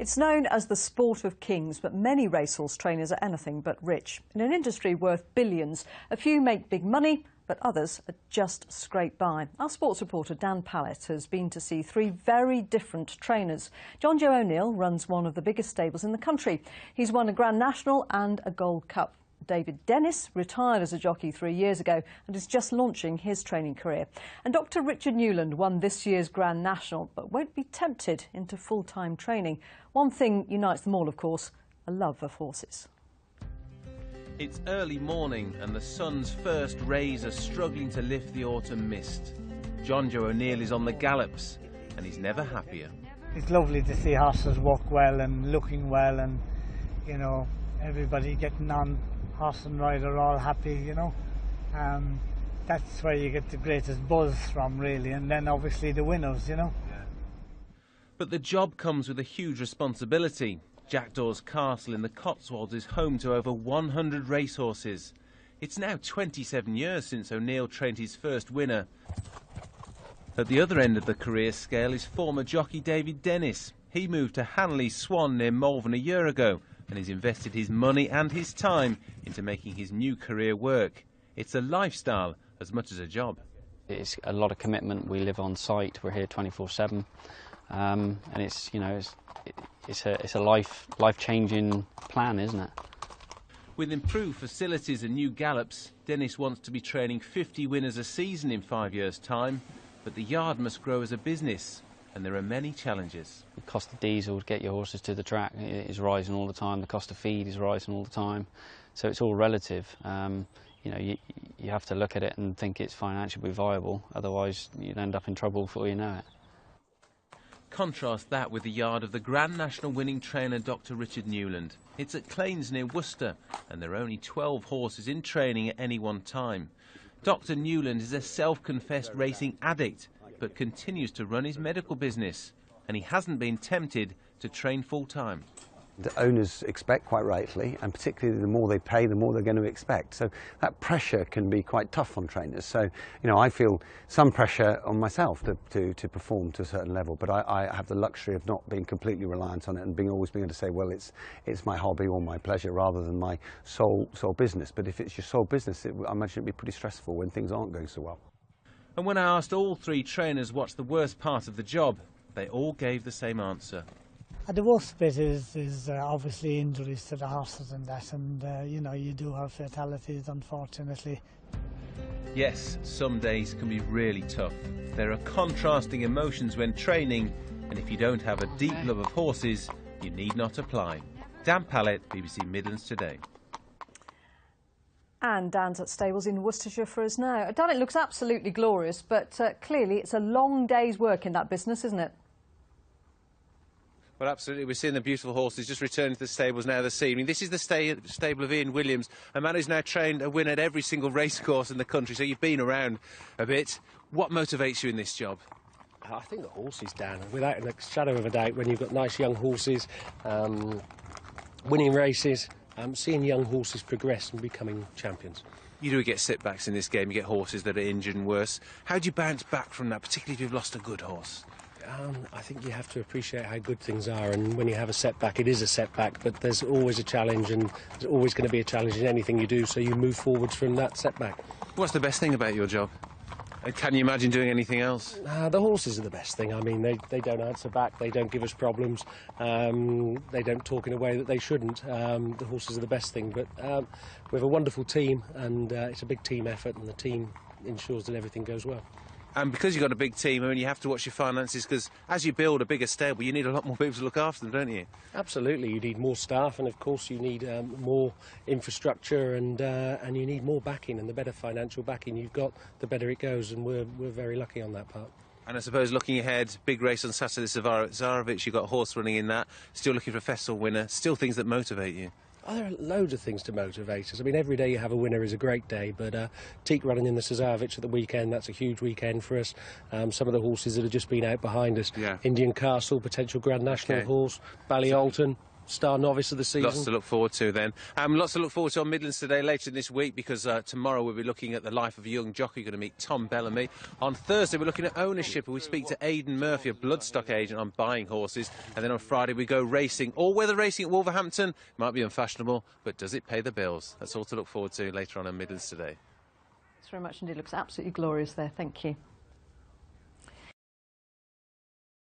It's known as the sport of kings, but many racehorse trainers are anything but rich. In an industry worth billions, a few make big money, but others are just scrape by. Our sports reporter Dan Pallett has been to see three very different trainers. John Joe O'Neill runs one of the biggest stables in the country. He's won a Grand National and a Gold Cup. David Dennis retired as a jockey 3 years ago and is just launching his training career. And Dr. Richard Newland won this year's Grand National, but won't be tempted into full-time training. One thing unites them all, of course, a love of horses. It's early morning and the sun's first rays are struggling to lift the autumn mist. John Joe O'Neill is on the gallops and he's never happier. It's lovely to see horses walk well and looking well, and, you know, everybody getting on, horse and rider all happy, you know. That's where you get the greatest buzz from, really, and then obviously the winners, you know. But the job comes with a huge responsibility. Jackdaw's Castle in the Cotswolds is home to over 100 racehorses. It's now 27 years since O'Neill trained his first winner. At the other end of the career scale is former jockey David Dennis. He moved to Hanley Swan near Malvern a year ago and has invested his money and his time into making his new career work. It's a lifestyle as much as a job. It's a lot of commitment. We live on site. We're here 24/7, and it's, you know, it's a life-changing plan, isn't it? With improved facilities and new gallops, Dennis wants to be training 50 winners a season in 5 years' time, but the yard must grow as a business, and there are many challenges. The cost of diesel to get your horses to the track is rising all the time. The cost of feed is rising all the time, so it's all relative. You know, you have to look at it and think it's financially viable, otherwise you'd end up in trouble before you know it. Contrast that with the yard of the Grand National winning trainer Dr. Richard Newland. It's at Claines near Worcester, and there are only 12 horses in training at any one time. Dr. Newland is a self-confessed racing addict, but continues to run his medical business, and he hasn't been tempted to train full-time. The owners expect, quite rightly, and particularly the more they pay, the more they're going to expect. So that pressure can be quite tough on trainers. So, you know, I feel some pressure on myself to perform to a certain level, but I have the luxury of not being completely reliant on it and always being able to say, well, it's my hobby or my pleasure rather than my sole business. But if it's your sole business, I imagine it'd be pretty stressful when things aren't going so well. And when I asked all three trainers what's the worst part of the job, they all gave the same answer. The worst bit is obviously injuries to the horses and that, and you know, you do have fatalities, unfortunately. Yes, some days can be really tough. There are contrasting emotions when training, and if you don't have a deep love of horses, you need not apply. Dan Pallett, BBC Midlands Today. And Dan's at stables in Worcestershire for us now. Dan, it looks absolutely glorious, but clearly it's a long day's work in that business, isn't it? Well, absolutely. We're seeing the beautiful horses just returning to the stables now this evening. This is the stable of Ian Williams, a man who's now trained a winner at every single racecourse in the country, so you've been around a bit. What motivates you in this job? I think the horses, Dan, without a shadow of a doubt, when you've got nice young horses, winning races, seeing young horses progress and becoming champions. You do get setbacks in this game. You get horses that are injured and worse. How do you bounce back from that, particularly if you've lost a good horse? I think you have to appreciate how good things are, and when you have a setback, it is a setback, but there's always a challenge, and there's always going to be a challenge in anything you do, so you move forwards from that setback. What's the best thing about your job? Can you imagine doing anything else? The horses are the best thing. I mean, they don't answer back, they don't give us problems, they don't talk in a way that they shouldn't. The horses are the best thing, but we have a wonderful team, and it's a big team effort, and the team ensures that everything goes well. And because you've got a big team, I mean, you have to watch your finances, because as you build a bigger stable, you need a lot more people to look after them, don't you? Absolutely. You need more staff, and of course you need more infrastructure, and you need more backing, and the better financial backing you've got, the better it goes, and we're very lucky on that part. And I suppose looking ahead, big race on Saturday, Zarovich, you've got a horse running in that, still looking for a festival winner, still things that motivate you. Oh, there are loads of things to motivate us. I mean, every day you have a winner is a great day, but Teak running in the Cesarevich at the weekend, that's a huge weekend for us. Some of the horses that have just been out behind us, yeah. Indian Castle, potential Grand National horse, Ballyalton. star novice of the season. Lots to look forward to then. Lots to look forward to on Midlands Today later in this week, because tomorrow we'll be looking at the life of a young jockey. You're going to meet Tom Bellamy. On Thursday we're looking at ownership, and we speak to Aidan Murphy, a bloodstock agent on buying horses. And then on Friday we go racing. All-weather racing at Wolverhampton. Might be unfashionable, but does it pay the bills? That's all to look forward to later on Midlands Today. Thanks very much indeed. Looks absolutely glorious there. Thank you.